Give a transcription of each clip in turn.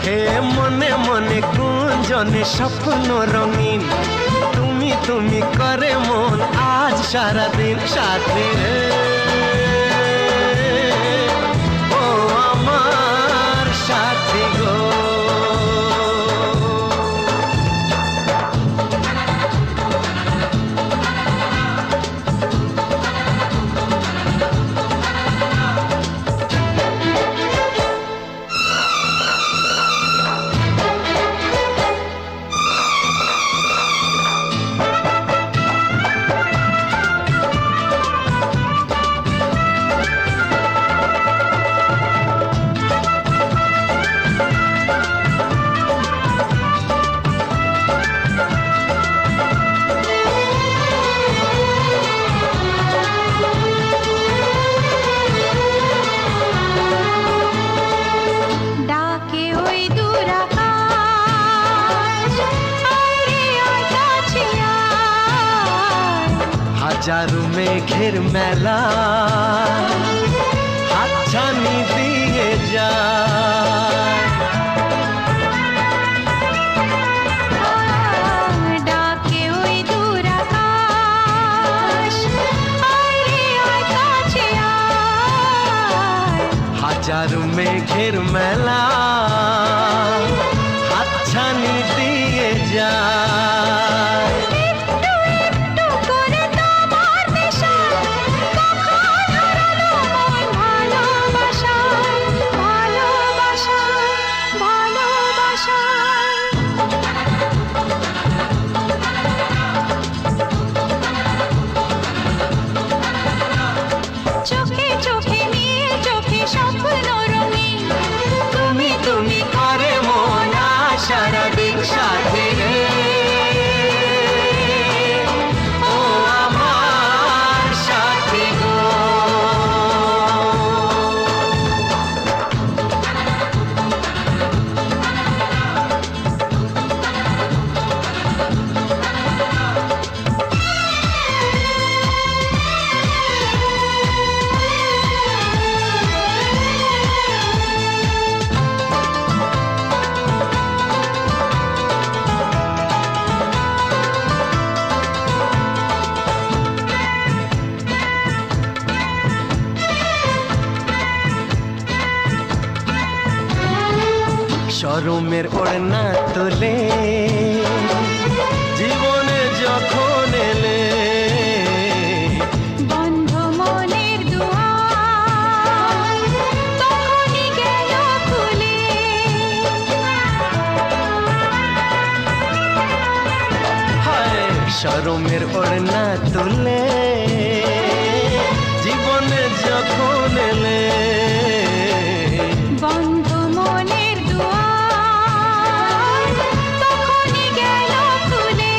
হে মনে মনে গুঞ্জনে স্বপ্ন রঙিন, তুমি তুমি করে মন আজ সারাদিন সাথী রে। ও আমার সাথী গো। হাজারো মেঘের মেলা হাতছানি দিয়ে যায়, ডাকে ওই দূর আকাশ, কাছে আয়। হাজারো মেঘের মেলা হাতছানি দিয়ে যায়। চোখে চোখে নীল চোখে স্বপ্ন রঙিন, তুমি তুমি করে মন সারাদিন সাথী রে। ও আমার সাথী গো। শরমের ওড়না তোলে জীবনে যখন এলে, বন্ধ মনের দুয়ার তখনই গেল খুলে। হায় শরমের ওড়না তোলে জীবনে যখন এলে, বন্ধ মনের দুয়ার তখনই গেল খুলে।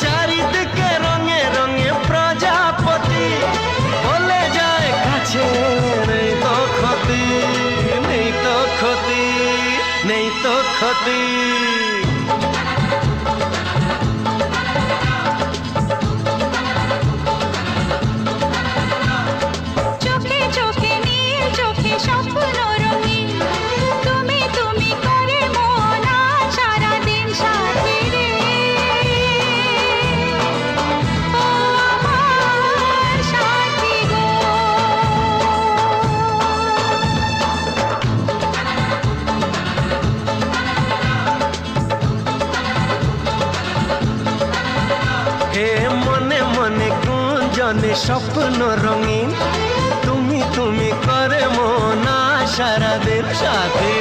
চারিদিকে রঙে রঙে প্রজাপতি বলে যায় কাছে, নেই তো ক্ষতি, নেই তো ক্ষতি, নেই তো ক্ষতি। চোখে চোখে নীল চোখে স্বপ্ন রঙিন, তুমি তুমি করে মন সারাদিন সাথী রে। ও আমার সাথী গো। হে মনে মনে গুঞ্জনে স্বপ্ন রঙিন, তুমি তুমি করে মন সারাদিন সাথী